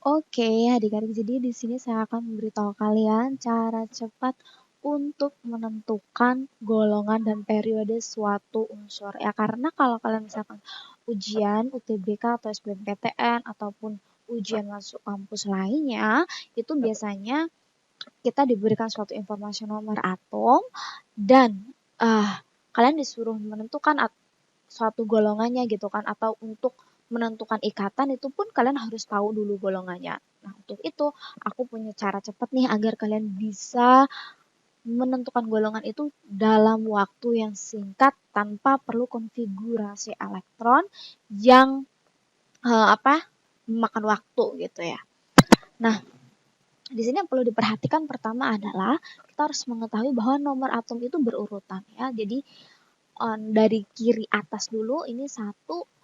Oke, adik-adik, jadi di sini saya akan memberitahu kalian cara cepat untuk menentukan golongan dan periode suatu unsur. Ya, karena kalau kalian misalkan ujian UTBK atau SBMPTN ataupun ujian masuk kampus lainnya, itu biasanya kita diberikan suatu informasi nomor atom dan kalian disuruh menentukan suatu golongannya gitu kan, atau untuk menentukan ikatan itu pun kalian harus tahu dulu golongannya. Nah, untuk itu aku punya cara cepat nih agar kalian bisa menentukan golongan itu dalam waktu yang singkat tanpa perlu konfigurasi elektron yang memakan waktu gitu ya. Nah, di sini yang perlu diperhatikan pertama adalah kita harus mengetahui bahwa nomor atom itu berurutan ya. Jadi dari kiri atas dulu ini 1,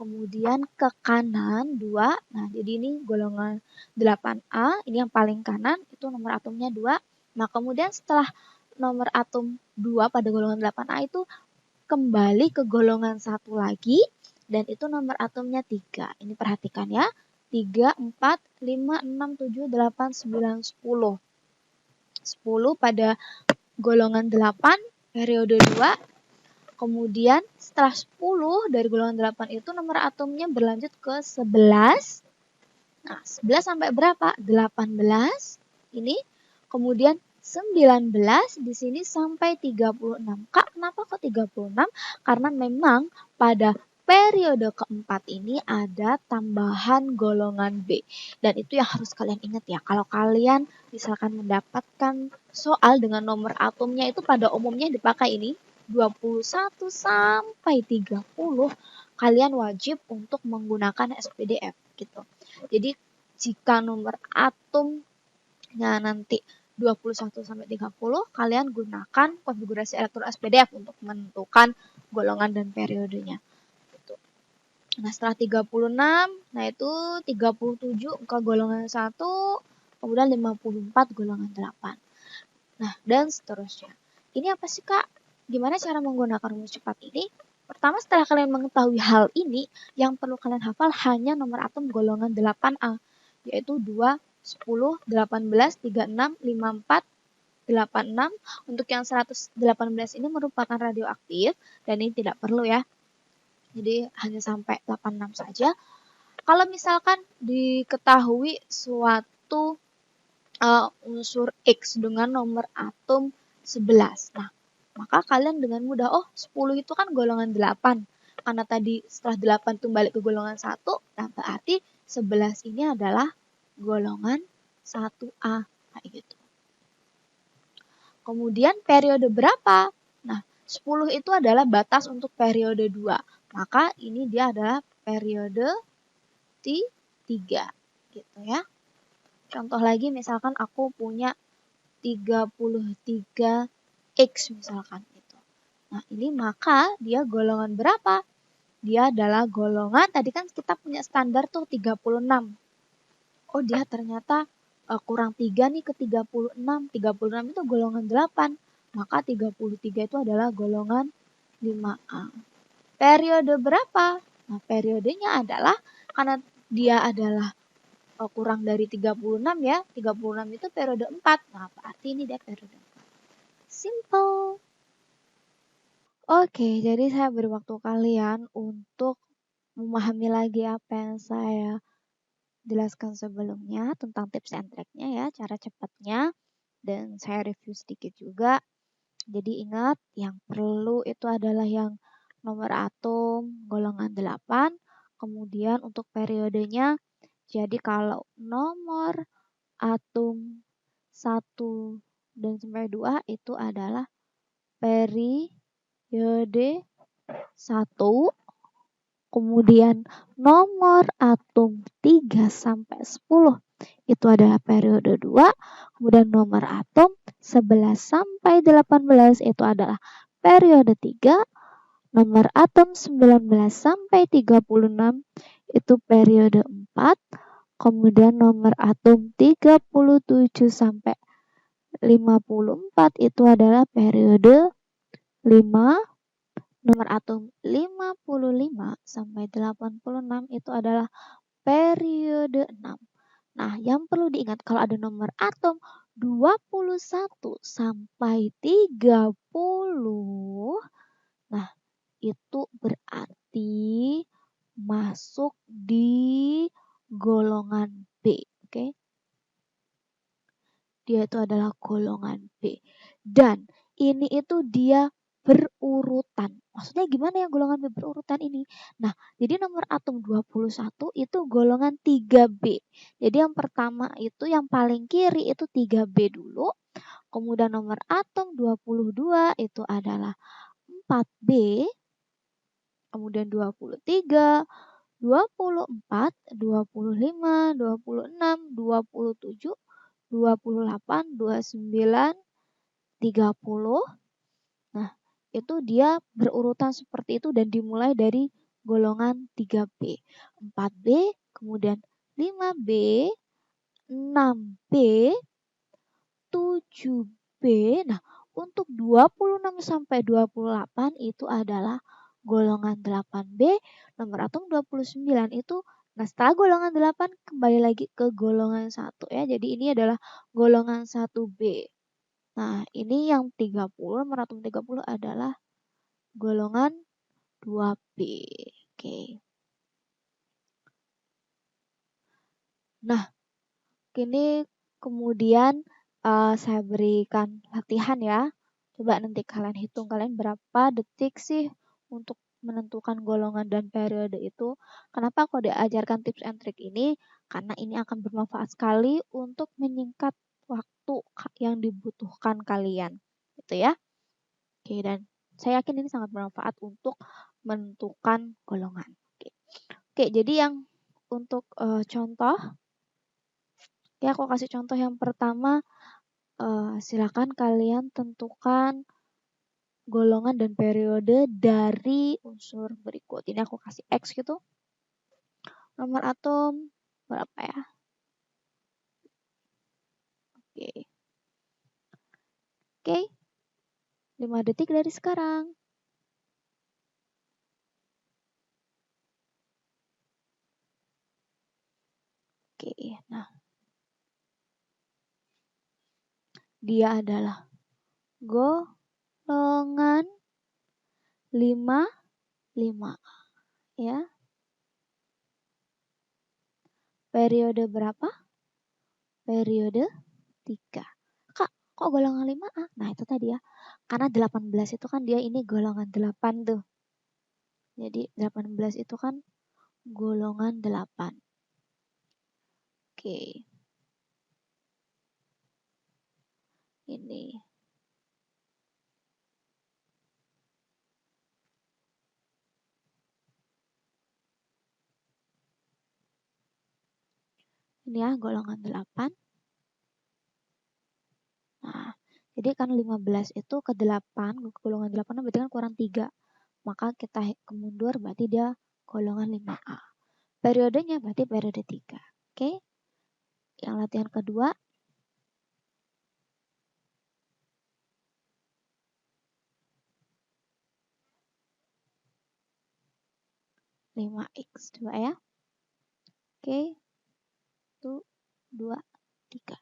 kemudian ke kanan 2. Nah, jadi ini golongan 8A, ini yang paling kanan itu nomor atomnya 2. Nah, kemudian setelah nomor atom 2 pada golongan 8A itu kembali ke golongan 1 lagi dan itu nomor atomnya 3. Ini perhatikan ya. 3, 4, 5, 6, 7, 8, 9, 10. 10 pada golongan 8 periode 2. Kemudian setelah 10 dari golongan 8 itu nomor atomnya berlanjut ke 11. Nah, 11 sampai berapa? 18. Ini. Kemudian 19 di sini sampai 36. Kak, kenapa kok 36? Karena memang pada periode keempat ini ada tambahan golongan B. Dan itu yang harus kalian ingat ya. Kalau kalian misalkan mendapatkan soal dengan nomor atomnya itu pada umumnya dipakai ini 21 sampai 30, kalian wajib untuk menggunakan SPDF gitu. Jadi jika nomor atomnya nanti 21 sampai 30, kalian gunakan konfigurasi elektron SPDF untuk menentukan golongan dan periodenya. Gitu. Nah, setelah 36, nah itu 37 ke golongan 1, kemudian 54 golongan 8. Nah, dan seterusnya. Ini apa sih, Kak? Gimana cara menggunakan rumus cepat ini? Pertama, setelah kalian mengetahui hal ini, yang perlu kalian hafal hanya nomor atom golongan 8A, yaitu 2, 10, 18, 36, 54, 86. Untuk yang 118 ini merupakan radioaktif, dan ini tidak perlu ya. Jadi hanya sampai 86 saja. Kalau misalkan diketahui suatu unsur X dengan nomor atom 11. Nah, maka kalian dengan mudah, oh 10 itu kan golongan 8. Karena tadi setelah 8 itu balik ke golongan 1, nah berarti 11 ini adalah golongan 1A. Kayak gitu. Kemudian periode berapa? Nah, 10 itu adalah batas untuk periode 2. Maka ini dia adalah periode T3. Gitu ya. Contoh lagi misalkan aku punya 33X misalkan gitu. Nah, ini maka dia golongan berapa? Dia adalah golongan, tadi kan kita punya standar tuh 36. Oh, dia ternyata kurang 3 nih ke 36. 36 itu golongan 8. Maka 33 itu adalah golongan 5A. Periode berapa? Nah, periodenya adalah karena dia adalah kurang dari 36 ya. 36 itu periode 4. Nah, berarti ini dia periode 4. Simple. Oke, jadi saya beri waktu kalian untuk memahami lagi apa yang saya jelaskan sebelumnya tentang tips and trick-nya ya, cara cepatnya. Dan saya review sedikit juga. Jadi ingat, yang perlu itu adalah yang nomor atom golongan 8. Kemudian untuk periodenya, jadi kalau nomor atom 1 dan sampai 2 itu adalah periode 1. Kemudian nomor atom 3 sampai 10 itu adalah periode 2. Kemudian nomor atom 11 sampai 18 itu adalah periode 3. Nomor atom 19 sampai 36 itu periode 4. Kemudian nomor atom 37 sampai 54 itu adalah periode 5. Nomor atom 55 sampai 86 itu adalah periode 6. Nah, yang perlu diingat kalau ada nomor atom 21 sampai 30, nah itu berarti masuk di golongan B, oke? Dia itu adalah golongan B. Dan ini itu dia berurutan. Maksudnya gimana ya golongan B berurutan ini? Nah, jadi nomor atom 21 itu golongan 3B. Jadi yang pertama itu yang paling kiri itu 3B dulu. Kemudian nomor atom 22 itu adalah 4B. Kemudian 23, 24, 25, 26, 27, 28, 29, 30. Nah, itu dia berurutan seperti itu dan dimulai dari golongan 3B. 4B, kemudian 5B, 6B, 7B. Nah, untuk 26 sampai 28 itu adalah golongan 8B. Nomor atom 29 itu, nah setelah golongan 8 kembali lagi ke golongan 1 ya. Jadi ini adalah golongan 1B. Nah, ini yang 30, nomor atom 30 adalah golongan 2B. Oke. Nah, ini kemudian saya berikan latihan ya. Coba nanti kalian hitung kalian berapa detik sih untuk menentukan golongan dan periode itu. Kenapa aku diajarkan tips and trick ini? Karena ini akan bermanfaat sekali untuk menyingkat waktu yang dibutuhkan kalian. Gitu ya. Oke, dan saya yakin ini sangat bermanfaat untuk menentukan golongan. Oke, jadi yang untuk contoh, ya aku kasih contoh yang pertama. Silakan kalian tentukan golongan dan periode dari unsur berikut. Ini aku kasih X gitu. Nomor atom berapa ya? Oke. Oke. 5 detik dari sekarang. Oke, nah. Dia adalah golongan 5 ya. Periode berapa? Periode 3. Kak, kok golongan 5A? Nah, itu tadi ya. Karena 18 itu kan dia ini golongan 8 tuh. Jadi 18 itu kan golongan 8. Oke. Ini. Ini ya golongan 8. Nah, jadi kan 15 itu ke 8, golongan 8 berarti kan kurang 3. Maka kita mundur berarti dia golongan 5A. Periodenya berarti periode 3. Oke. Yang latihan kedua. Lima X 2 ya. Oke. 1, 2, 3.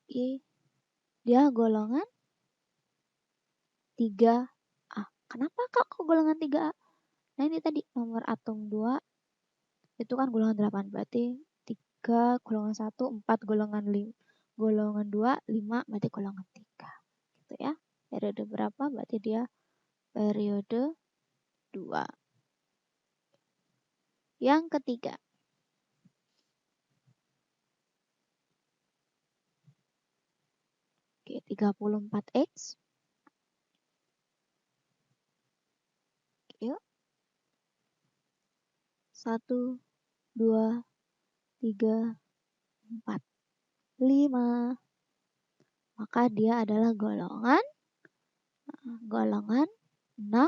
Oke. Dia golongan 3A. Kenapa kak kok golongan 3A? Nah ini tadi nomor atom 2 itu kan golongan 8. Berarti 3, golongan 1, 4, golongan 5. Golongan 2, 5, berarti golongan 3. Gitu ya. Periode berapa? Berarti dia periode 2. Yang ketiga. Oke, 34X. Yuk. 1, 2, 3, 4, 5. Maka dia adalah golongan 6.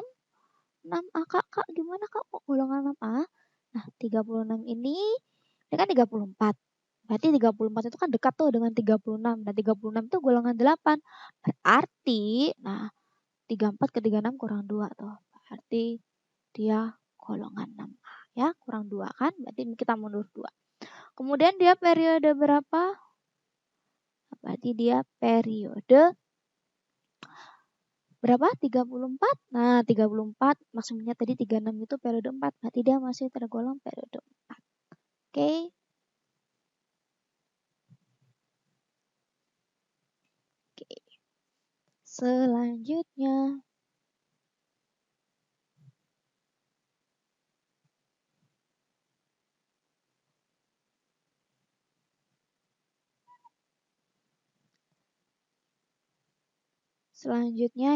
6A kak, gimana kak kok golongan 6A? Nah, 36 ini kan 34. Berarti 34 itu kan dekat tuh dengan 36. Dan 36 itu golongan 8. Berarti, nah 34 ke 36 kurang 2 tuh. Berarti dia golongan 6A ya, kurang 2 kan? Berarti kita mundur 2. Kemudian dia periode berapa? Berarti dia periode berapa? 34. Nah, 34 maksudnya tadi 36 itu periode 4. Berarti dia masih tergolong periode 4. Oke. Oke. Selanjutnya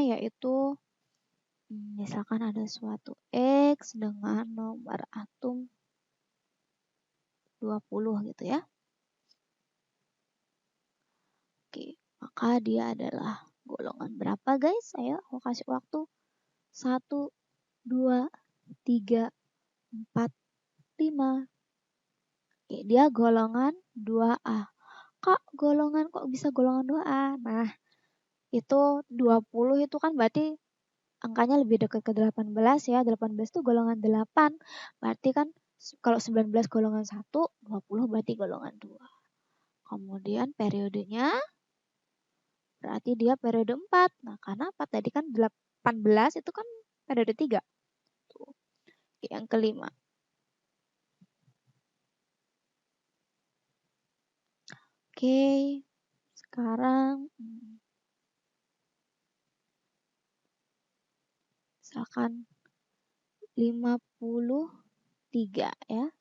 yaitu misalkan ada suatu X dengan nomor atom 20 gitu ya. Oke, maka dia adalah golongan berapa guys? Ayo aku kasih waktu. 1, 2, 3, 4, 5. Oke, dia golongan 2A. Kak, kok bisa golongan 2A? Nah, itu 20 itu kan berarti angkanya lebih dekat ke 18 ya. 18 itu golongan 8. Berarti kan kalau 19 golongan 1, 20 berarti golongan 2. Kemudian periodenya berarti dia periode 4. Nah, karena apa? Tadi kan 18 itu kan periode 3. Tuh. Yang kelima. Oke, sekarang misalkan 53 ya.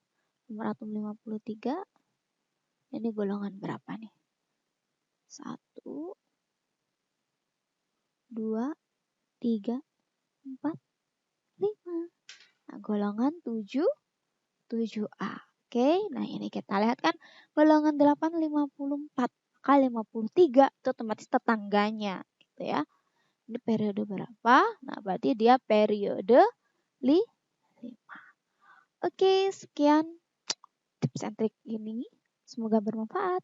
Nomor atom 53. Ini golongan berapa nih? 1, 2, 3, 4, 5. Nah, golongan 7A. Oke, nah ini kita lihat kan golongan 8 54. Maka 53 itu otomatis tetangganya gitu ya. Ini periode berapa? Nah, berarti dia periode 5. Oke, sekian tips and trik ini. Semoga bermanfaat.